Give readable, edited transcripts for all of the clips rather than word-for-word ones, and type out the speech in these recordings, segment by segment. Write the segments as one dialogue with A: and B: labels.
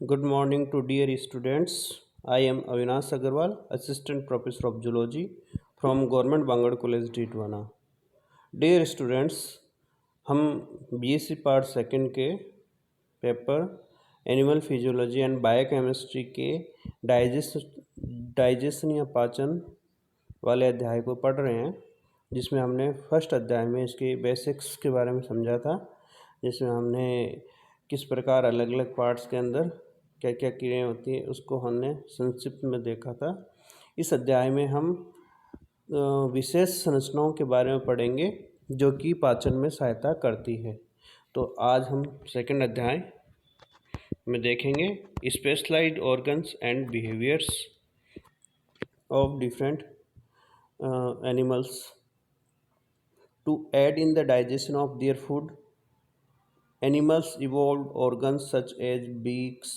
A: Good morning to dear students. I am Avinash Agarwal, Assistant Professor of Zoology from Government Bangalore College Didwana. Dear students, हम BSc part second के paper animal physiology and biochemistry के digestion या पाचन वाले अध्याय को पढ़ रहे हैं, जिसमें हमने फर्स्ट अध्याय में इसके बेसिक्स के बारे में समझा था, जिसमें हमने किस प्रकार अलग अलग पार्ट्स के अंदर क्या क्या क्रियाएं होती हैं उसको हमने संक्षिप्त में देखा था। इस अध्याय में हम विशेष संरचनाओं के बारे में पढ़ेंगे जो कि पाचन में सहायता करती है। तो आज हम सेकंड अध्याय में देखेंगे specialised organs and behaviours of different animals to aid in the digestion of their food. Animals evolved organs such as beaks,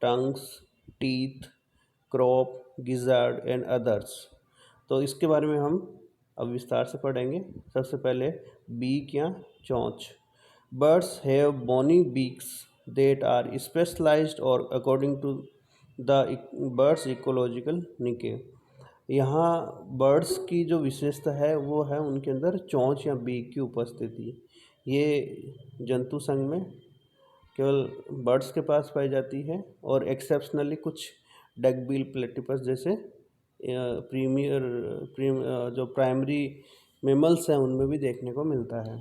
A: tongues, teeth, crop, gizzard and others। तो इसके बारे में हम अब विस्तार से पढ़ेंगे। सबसे पहले बीक या चोंच। Birds have bony beaks that are specialized or according to the bird's ecological niche। यहाँ बर्ड्स की जो विशेषता है वो है उनके अंदर चोंच या बीक की उपस्थिति। ये जंतु संघ में केवल बर्ड्स के पास पाई जाती है और एक्सेप्शनली कुछ डकबिल प्लेटिपस जैसे जो प्राइमरी मेमल्स हैं उनमें भी देखने को मिलता है।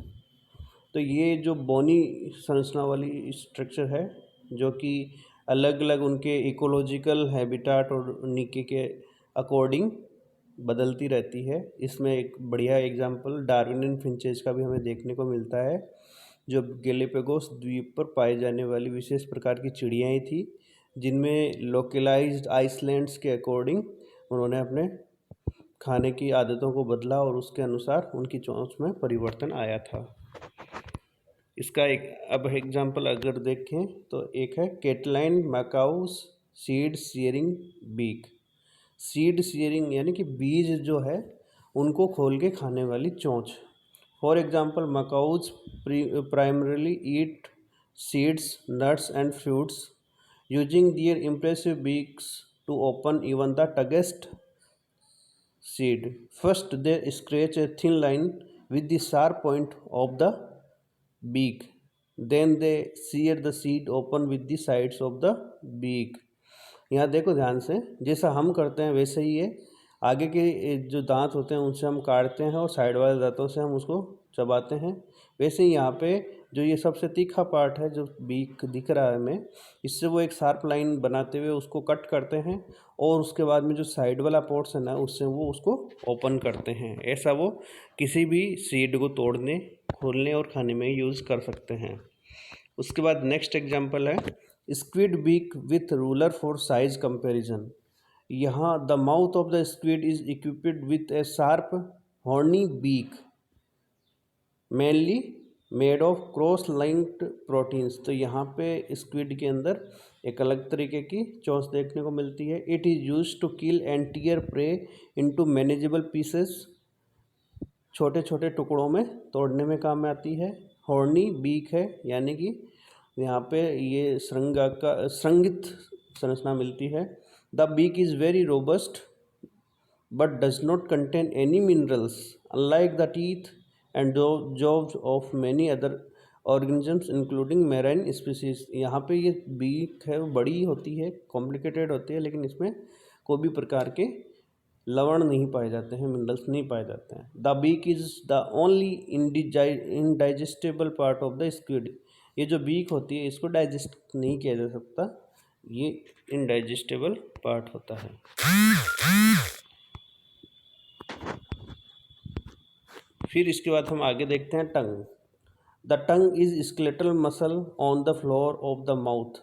A: तो ये जो बोनी संरचना वाली स्ट्रक्चर है जो कि अलग अलग उनके इकोलॉजिकल हैबिटाट और निके के अकॉर्डिंग बदलती रहती है। इसमें एक बढ़िया एग्जांपल डार्विनियन फिंचेज का भी हमें देखने को मिलता है, जो गैलापागोस द्वीप पर पाई जाने वाली विशेष प्रकार की चिड़ियाँ थी, जिनमें लोकलाइज्ड आइसलैंड्स के अकॉर्डिंग उन्होंने अपने खाने की आदतों को बदला और उसके अनुसार उनकी चोंच में परिवर्तन आया था। इसका एक अब एग्जांपल अगर देखें तो एक है Catalina macaws seed searing beak. Seed searing यानी कि बीज जो है उनको खोल के खाने वाली चोंच। For example macaws primarily eat seeds, nuts and fruits using their impressive beaks to open even the toughest seed. First, they scratch a thin line with the sharp point of the beak. Then they sear the seed open with the sides of the beak. यहाँ देखो ध्यान से, जैसा हम करते हैं वैसे ही ये आगे के जो दांत होते हैं उनसे हम काटते हैं और साइड वाले दांतों से हम उसको चबाते हैं। वैसे ही यहाँ पे जो ये सबसे तीखा पार्ट है जो बीक दिख रहा है हमें, इससे वो एक शार्प लाइन बनाते हुए उसको कट करते हैं और उसके बाद में जो साइड वाला पोर्शन है उससे वो उसको ओपन करते हैं। ऐसा वो किसी भी सीड को तोड़ने, खोलने और खाने में यूज़ कर सकते हैं। उसके बाद नेक्स्ट एग्जांपल है squid beak with ruler for size comparison. यहाँ the mouth of the squid is equipped with a sharp horny beak mainly made of cross linked proteins. तो यहाँ पे स्क्विड के अंदर एक अलग तरीके की चोंच देखने को मिलती है। It is use to kill and tear prey into manageable pieces. छोटे छोटे टुकड़ों में तोड़ने में काम में आती है। हॉर्नी बीक है यानी कि यहाँ पे ये श्रृंगित संरचना मिलती है। The beak is very robust but does not contain any minerals unlike the teeth and जॉब्स of many other organisms including marine species. यहाँ पे ये बीक है वो बड़ी होती है, कॉम्प्लिकेटेड होती है, लेकिन इसमें कोई भी प्रकार के लवण नहीं पाए जाते हैं, मिनरल्स नहीं पाए जाते हैं। The beak is the only indigestible part of the squid. ये जो बीक होती है इसको डाइजेस्ट नहीं किया जा सकता, ये इनडाइजेस्टेबल पार्ट होता है। फिर इसके बाद हम आगे देखते हैं tongue. The tongue is skeletal muscle on the floor of the mouth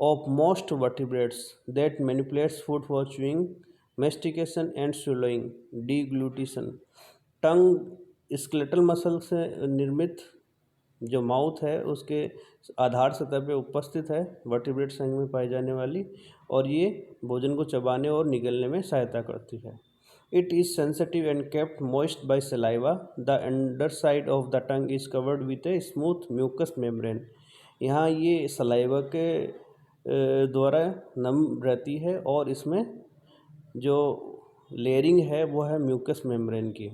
A: of most vertebrates that manipulates food for chewing, mastication and swallowing, deglutition. Tongue skeletal muscle से निर्मित जो माउथ है उसके आधार सतह पे उपस्थित है, वर्टिब्रेट संघ में पाई जाने वाली, और ये भोजन को चबाने और निगलने में सहायता करती है। It is sensitive and kept moist by saliva. The underside of the tongue is covered with a smooth mucous membrane. यहाँ ये सलाइवा के द्वारा नम रहती है और इसमें जो लेयरिंग है वो है म्यूकस मेम्ब्रेन की,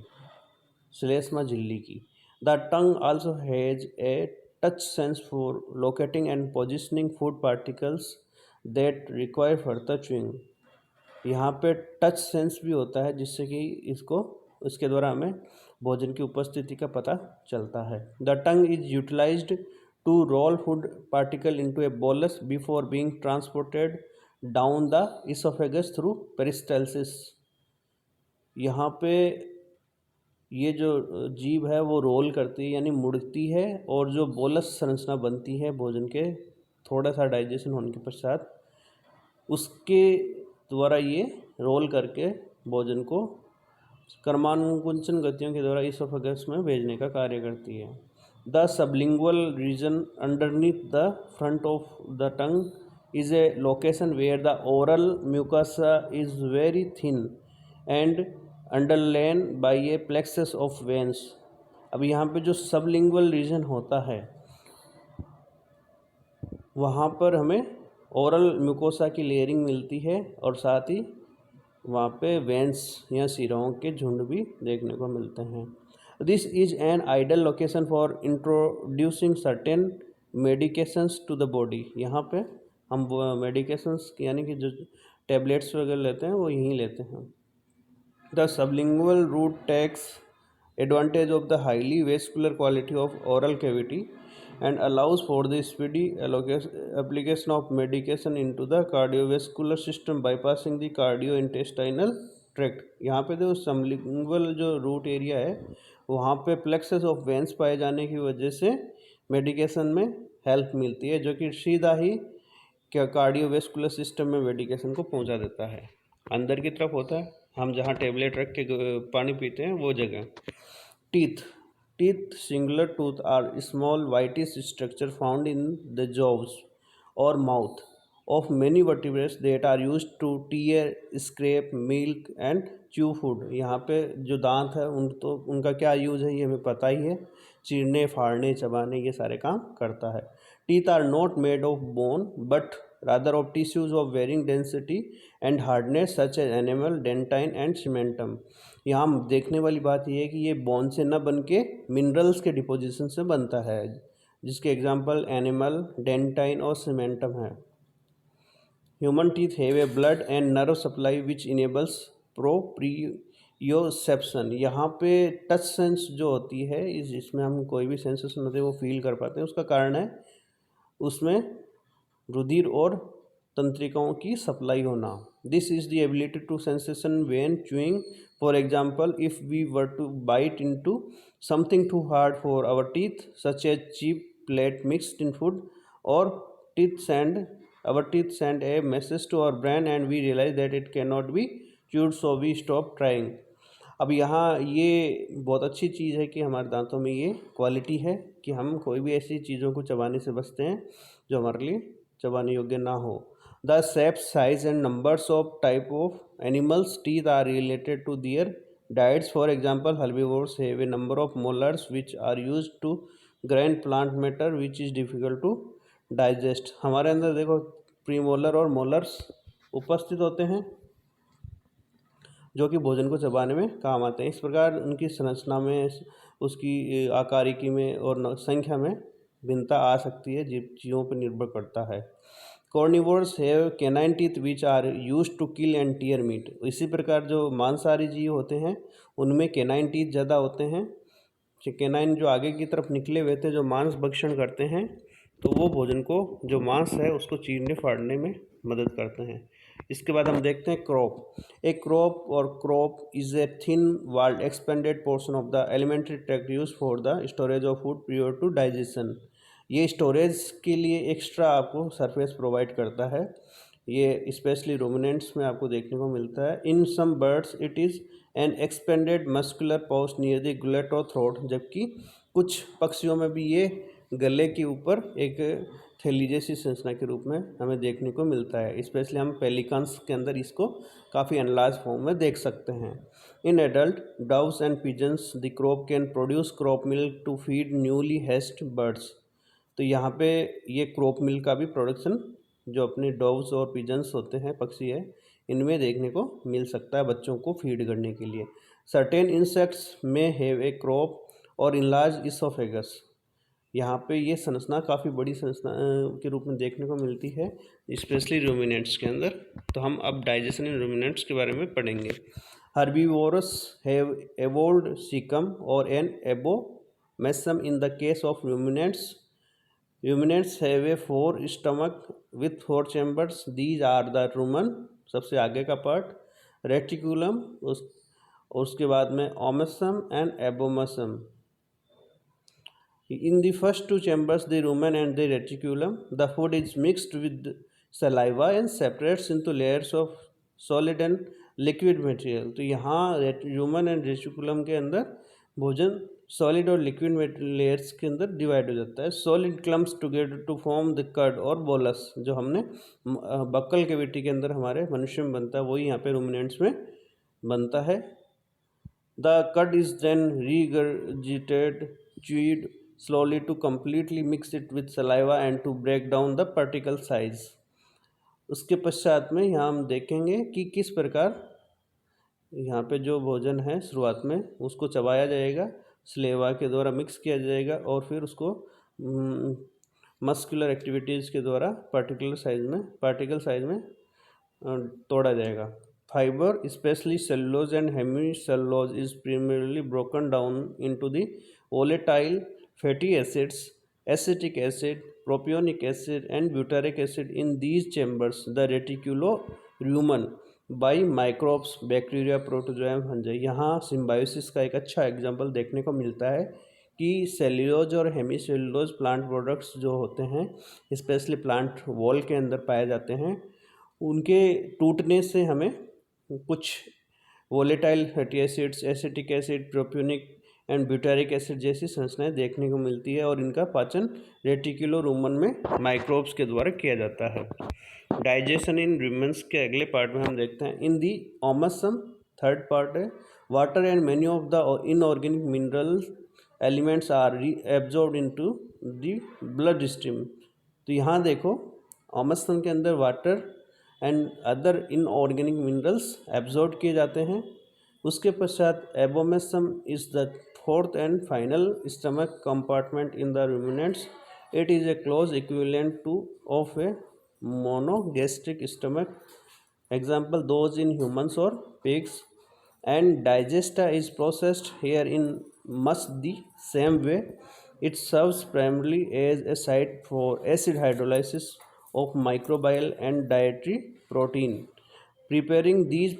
A: श्लेष्मा झिल्ली की। The tongue also has a touch sense for locating and positioning food particles that require further chewing. यहाँ पे टच सेंस भी होता है जिससे कि इसके द्वारा हमें भोजन की उपस्थिति का पता चलता है। The tongue is utilised to roll food particle into a bolus before being transported down the oesophagus through peristalsis. यहाँ पे ये जो जीभ है वो रोल करती है यानी मुड़ती है और जो बोलस संरचना बनती है भोजन के थोड़ा सा डाइजेशन होने के पश्चात उसके द्वारा ये रोल करके भोजन को कर्मानुकुंचन गतियों के द्वारा इसोफेगस में भेजने का कार्य करती है। The sublingual region underneath the front of the tongue is a location where the oral mucosa is very thin and underlain by a plexus of veins. अब यहाँ पे जो सबलिंगुअल रीजन होता है वहाँ पर हमें ओरल म्यूकोसा की लेयरिंग मिलती है और साथ ही वहाँ पे वेंस या सिराओं के झुंड भी देखने को मिलते हैं। This is an ideal location for introducing certain medications to the body. यहाँ पे हम मेडिकेशंस यानी कि जो टेबलेट्स वगैरह लेते हैं वो यहीं लेते हैं। The sublingual route takes advantage of the highly vascular quality of oral cavity and allows for the speedy application of medication into the cardiovascular system bypassing the cardio-intestinal tract। यहाँ पे जो सबलिंगुअल जो रूट एरिया है वहाँ पे plexus of veins पाए जाने की वजह से मेडिकेशन में हेल्प मिलती है जो कि सीधा ही कार्डियोवेस्कुलर सिस्टम में मेडिकेशन को पहुँचा देता है। अंदर की तरफ होता है, हम जहाँ टेबलेट रख के पानी पीते हैं वो जगह। Teeth singular tooth are small whitish structure found in the jaws or mouth of many vertebrates that are used to tear, scrape, milk and chew food। यहाँ पे जो दांत है उनका क्या यूज है ये हमें पता ही है, चीरने, फाड़ने, चबाने ये सारे काम करता है। Teeth are not made of bone but rather of tissues of varying density and hardness such as enamel, dentine and cementum। यहाँ देखने वाली बात यह है कि ये बोन से न बन के मिनरल्स के डिपोजिशन से बनता है जिसके एग्जांपल एनिमल, डेंटाइन और सीमेंटम है। Human teeth have a blood and nerve supply which enables proprioception. यहाँ पे टच सेंस जो होती है इसमें हम कोई भी सेंसेशन होते हैं वो फील कर पाते हैं। उसका कारण है उसमें रुधिर और तंत्रिकाओं की सप्लाई होना। This is the ability to sensation when chewing. For example if we were to bite into something to hard for our teeth such as cheap plate mixed in food or our teeth send a message to our brain and we realize that it cannot be chewed so we stop trying। अब यहाँ ये बहुत अच्छी चीज़ है कि हमारे दांतों में ये क्वालिटी है कि हम कोई भी ऐसी चीज़ों को चबाने से बचते हैं जो हमारे लिए चबाने योग्य ना हो। The shape, size and numbers of type of animals teeth are related to their diets. For example herbivores have a number of molars which are used to grind plant matter which is difficult to digest। हमारे अंदर देखो premolar और molars उपस्थित होते हैं जो कि भोजन को चबाने में काम आते हैं। इस प्रकार उनकी संरचना में, उसकी आकारिकी में और संख्या में भिन्नता आ सकती है, जीवों पर निर्भर करता है। Carnivores have canine teeth which are used to kill and tear meat. इसी प्रकार जो मांसाहारी जीव होते हैं उनमें कैनाइन टीथ ज़्यादा होते हैं। कैनाइन जो आगे की तरफ निकले हुए थे जो मांस भक्षण करते हैं तो वो भोजन को, जो मांस है उसको चीरने फाड़ने में मदद करते हैं। इसके बाद हम देखते हैं crop. A crop is a thin walled expanded portion of the alimentary tract use for the storage of food prior to digestion. ये स्टोरेज के लिए एक्स्ट्रा आपको सरफेस प्रोवाइड करता है। ये स्पेशली रूमिनेंट्स में आपको देखने को मिलता है। In some birds it is an expanded muscular pouch near the gullet और थ्रोट। जबकि कुछ पक्षियों में भी ये गले के ऊपर एक थैली जैसी संरचना के रूप में हमें देखने को मिलता है। स्पेशली हम पेलिकन्स के अंदर इसको काफ़ी एनलार्ज फॉर्म में देख सकते हैं। In adult doves and pigeons the crop can produce crop milk to feed newly hatched birds. तो यहाँ पे ये क्रॉप मिल्क का भी प्रोडक्शन जो अपने डोव्स और पिजन्स होते हैं, पक्षी है, इनमें देखने को मिल सकता है बच्चों को फीड करने के लिए। सर्टेन इंसेक्ट्स में हैव ए क्रॉप और इनलार्ज इसोफेगस। यहाँ पे ये संरचना काफ़ी बड़ी संरचना के रूप में देखने को मिलती है, स्पेशली रूमिनेंट्स के अंदर। तो हम अब डाइजेशन इन रूमिनेंट्स के बारे में पढ़ेंगे। हर्बीवोरस हैव एवोल्व्ड सीकम और an abomasum in the case of ruminants. Ruminants have a 4 stomach with 4 chambers. These are the rumen, सबसे आगे का पार्ट, रेटिकुलम, उसके बाद में omasum and abomasum. In the first two chambers, the rumen and the reticulum, the food is mixed with saliva and separates into layers of solid and liquid material। तो यहाँ rumen and reticulum के अंदर भोजन solid और liquid layers के अंदर divide हो जाता है। Solid clumps together to form the curd और बोलस, जो हमने बक्कल कैविटी के अंदर हमारे मनुष्य में बनता है, वही यहाँ पे रूमिनेंट्स में बनता है। The cud is then regurgitated, chewed slowly to completely mix it with saliva and to break down the particle size। उसके पश्चात में यहाँ हम देखेंगे कि किस प्रकार यहाँ पे जो भोजन है शुरुआत में उसको चबाया जाएगा, सलेवा के द्वारा मिक्स किया जाएगा और फिर उसको मस्कुलर एक्टिविटीज़ के द्वारा पार्टिकल साइज में तोड़ा जाएगा। Fibre, specially cellulose and hemicellulose, is primarily broken down into the volatile fatty acids, acetic acid, propionic acid and butyric acid in these chambers, the reticulorumen, by microbes, bacteria, protozoa, fungi। यहाँ symbiosis का एक अच्छा example देखने को मिलता है कि cellulose और हेमी सेल्यूलोज प्लांट प्रोडक्ट्स जो होते हैं, स्पेशली प्लांट वॉल के अंदर पाए जाते हैं, उनके टूटने से हमें कुछ volatile fatty acids, acetic acid, propionic and butyric acid जैसी संरचनाएं देखने को मिलती है और इनका पाचन रेटिकुलोरूमन में माइक्रोब्स के द्वारा किया जाता है। डाइजेशन इन रूमेंस के अगले पार्ट में हम देखते हैं। In the omasum, third part है, water and many of the inorganic mineral elements are absorbed into the blood stream. तो यहाँ देखो, ओमेसम के अंदर water and other inorganic minerals absorb किए जाते हैं। उसके पश्चात abomasum is the fourth and final stomach compartment in the ruminants। It is a close equivalent to of a monogastric stomach, example those in humans or pigs। And digesta is processed here in much the same way। It serves primarily as a site for acid hydrolysis of microbial and dietary protein, preparing these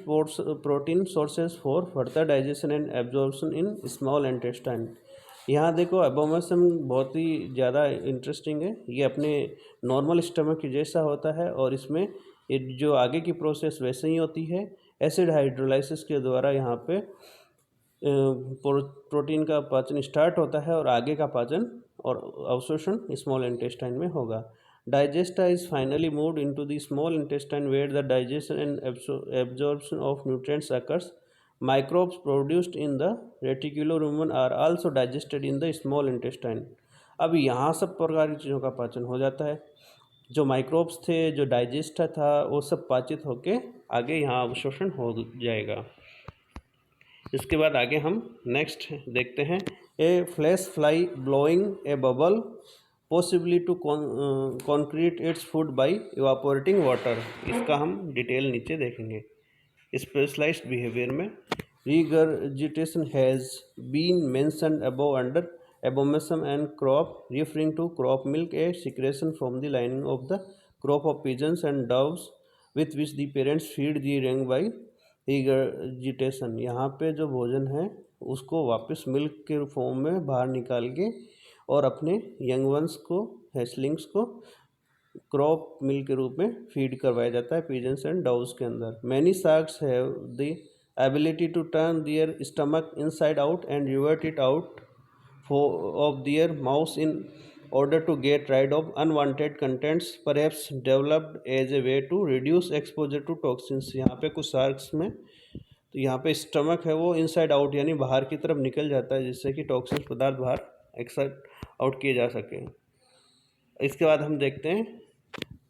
A: protein sources for further digestion and absorption in small intestine। यहाँ देखो abomasum बहुत ही ज़्यादा interesting है। ये अपने normal stomach के जैसा होता है और इसमें जो आगे की प्रोसेस वैसे ही होती है। एसिड हाइड्रोलाइसिस के द्वारा यहाँ पे प्रोटीन का पाचन स्टार्ट होता है और आगे का पाचन और अवशोषण स्मॉल इंटेस्टाइन में होगा। Digesta is finally moved into the small intestine where the digestion and absorption of nutrients occurs। Microbes produced in the reticulorumen are also digested in the small intestine। अब यहाँ सब प्रकार की चीज़ों का पाचन हो जाता है। जो माइक्रोब्स थे, जो डाइजेस्ट था, वो सब पाचित होके आगे यहाँ अवशोषण हो जाएगा। इसके बाद आगे हम नेक्स्ट देखते हैं। A flash fly blowing a bubble possibly to concrete its food by evaporating water. इसका हम डिटेल नीचे देखेंगे। स्पेशलाइज्ड बिहेवियर में regurgitation has been mentioned above under abomasum and crop, referring to crop milk, a secretion from the lining of the crop of pigeons and doves with which the parents feed the young by regurgitation. यहाँ पे जो भोजन है उसको वापस milk के form में बाहर निकाल के और अपने यंग वंस को, हैसलिंग्स को क्रॉप मिल्क के रूप में फीड करवाया जाता है पिजन्स एंड डव्स के अंदर। Many sharks have the ability to turn their stomach inside out and revert it out of their mouth in order to get rid of unwanted contents, perhaps developed as a way to reduce exposure to toxins। यहाँ पे कुछ sharks में तो यहाँ पे stomach है वो inside out यानी बाहर की तरफ निकल जाता है, जिससे कि टॉक्सिन पदार्थ बाहर एक्सर्ट आउट किए जा सके। इसके बाद हम देखते हैं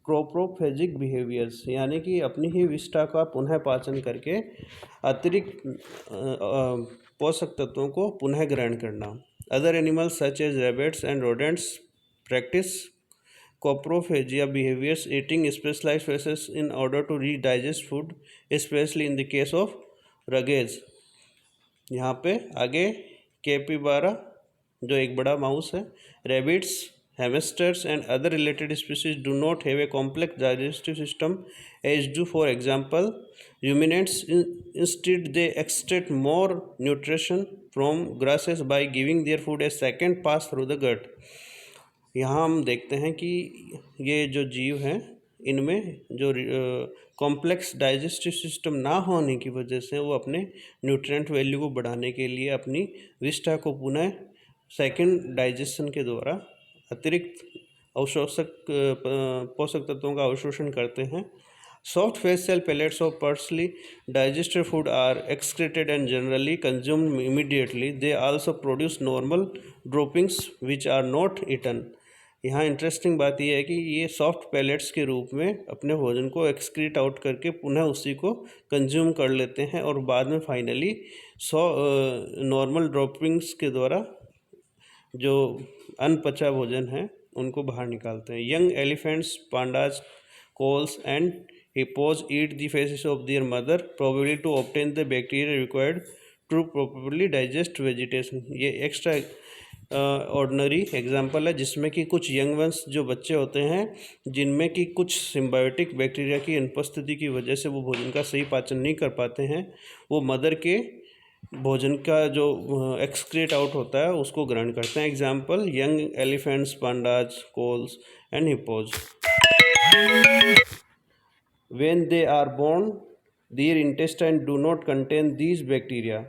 A: कोप्रोफेजिक बिहेवियर्स, यानी कि अपनी ही विष्ठा का पुनः पाचन करके अतिरिक्त पोषक तत्वों को पुनः ग्रहण करना। Other animals such as rabbits and rodents practise coprophagia behaviours eating specialised faeces in order to redigest food, especially in the case of roughage. यहाँ पे आगे कैपिबारा जो एक बड़ा माउस है, rabbits, hamsters and other related species do not have a complex digestive system as do, for example, ruminants. Instead, they extract more nutrition from grasses by giving their food a second pass through the gut. यहाँ हम देखते हैं कि ये जो जीव हैं इनमें जो कॉम्प्लेक्स डाइजेस्टिव सिस्टम ना होने की वजह से वो अपने न्यूट्रिएंट वैल्यू को बढ़ाने के लिए अपनी विष्ठा को पुनः सेकंड डाइजेशन के द्वारा अतिरिक्त पोषक तत्वों का अवशोषण करते हैं। Soft facial pellets of partially digested food are excreted and generally consumed immediately. They also produce normal droppings which are not eaten. यहाँ इंटरेस्टिंग बात यह है कि ये सॉफ्ट पैलेट्स के रूप में अपने भोजन को एक्सक्रीट आउट करके पुनः उसी को कंज्यूम कर लेते हैं और बाद में फाइनली नॉर्मल ड्रॉपिंग्स के द्वारा जो अनपचा भोजन है उनको बाहर निकालते हैं। Young elephants, pandas, koalas and hippos eat the faeces of their mother probably to obtain the bacteria required to properly digest vegetation. ये एक्स्ट्रा ऑर्डिनरी एग्जाम्पल है जिसमें कि कुछ यंग वंस जो बच्चे होते हैं जिनमें कि कुछ सिम्बायोटिक बैक्टीरिया की अनुपस्थिति की वजह से वो भोजन का सही पाचन नहीं कर पाते हैं, वो मदर के भोजन का जो एक्सक्रीट आउट होता है उसको ग्रहण करते हैं। Example young elephants, pandas, koalas and hippos. When they are born their intestine do not contain these bacteria,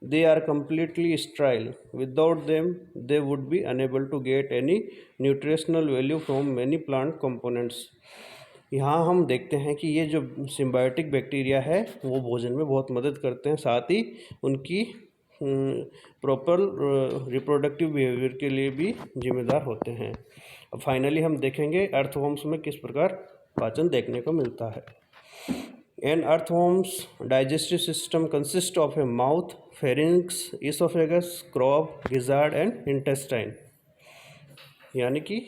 A: they are completely sterile. Without them they would be unable to get any nutritional value from many plant components. यहाँ हम देखते हैं कि ये जो symbiotic bacteria है वो भोजन में बहुत मदद करते हैं, साथ ही उनकी प्रॉपर रिप्रोडक्टिव बिहेवियर के लिए भी जिम्मेदार होते हैं। अब फाइनली हम देखेंगे अर्थवर्म्स में किस प्रकार पाचन देखने को मिलता है। An earthworm's digestive system consists of a mouth, pharynx, esophagus, crop, gizzard and intestine. यानी कि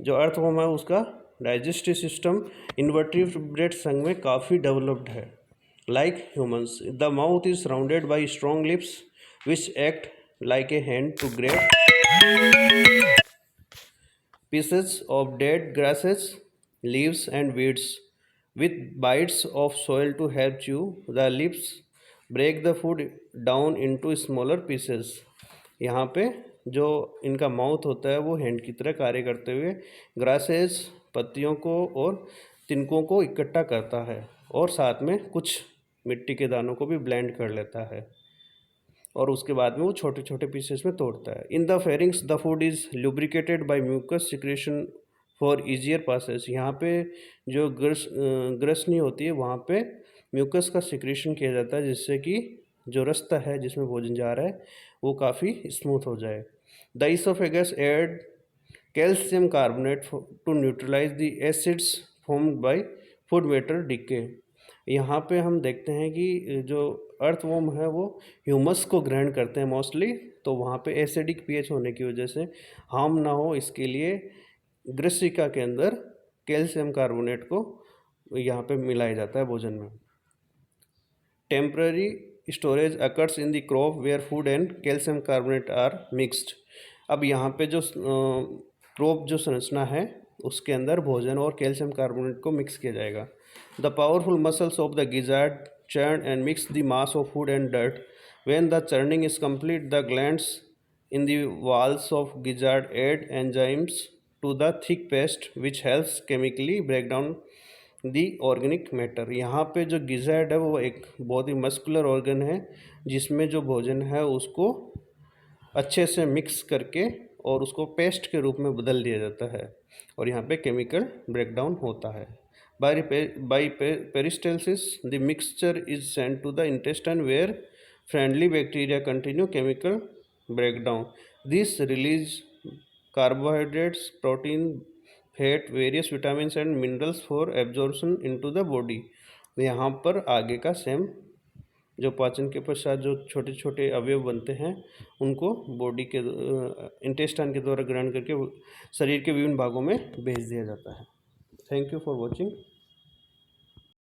A: जो अर्थवर्म है उसका डाइजेस्टिव सिस्टम इनवर्टिब्रेट संघ में काफ़ी डेवलप्ड है। Like humans, the mouth is surrounded by strong lips which act like a hand to grab pieces of dead grasses, leaves and weeds. With bites of soil to help chew, the lips break the food down into smaller pieces. यहाँ पे जो इनका mouth होता है वो hand की तरह कार्य करते हुए ग्रासेस, पत्तियों को और तिनकों को इकट्ठा करता है और साथ में कुछ मिट्टी के दानों को भी ब्लेंड कर लेता है और उसके बाद में वो छोटे छोटे पीसेस में तोड़ता है। In the pharynx the food is lubricated by mucus secretion for easier passes. यहाँ पे जो ग्रसनी होती है वहाँ पे म्यूकस का सिक्रेशन किया जाता है जिससे कि जो रास्ता है जिसमें भोजन जा रहा है वो काफ़ी स्मूथ हो जाए। The oesophagus add calcium carbonate to neutralise the acids formed by food matter decay. यहाँ पे हम देखते हैं कि जो अर्थवर्म है वो ह्यूमस को ग्रहण करते हैं मोस्टली, तो वहाँ पे एसिडिक पीएच होने की वजह से हार्म ना हो इसके लिए ग्रसिका के अंदर कैल्शियम कार्बोनेट को यहाँ पे मिलाया जाता है भोजन में। Temporary storage occurs in the crop where food and calcium carbonate are mixed. अब यहाँ पे जो क्रॉप जो संरचना है उसके अंदर भोजन और कैल्शियम कार्बोनेट को मिक्स किया जाएगा। The powerful muscles of the gizzard churn and mix the mass of food and dirt. When the churning is complete, the glands in the walls of gizzard add enzymes to the thick paste which helps chemically break down the organic matter. यहाँ पे जो gizzard है वो एक बहुत ही muscular organ है जिसमें जो भोजन है उसको अच्छे से मिक्स करके और उसको पेस्ट के रूप में बदल दिया जाता है और यहाँ पे केमिकल ब्रेकडाउन होता है। By peristalsis, the mixture is sent to the intestine where friendly bacteria continue chemical breakdown. This release carbohydrates, protein, fat, various vitamins and minerals for absorption into the body. यहाँ पर आगे का same, जो पाचन के पश्चात जो छोटे छोटे अवयव बनते हैं उनको बॉडी के इंटेस्टाइन के द्वारा ग्रहण करके शरीर के विभिन्न भागों में भेज दिया जाता है। Thank you for watching.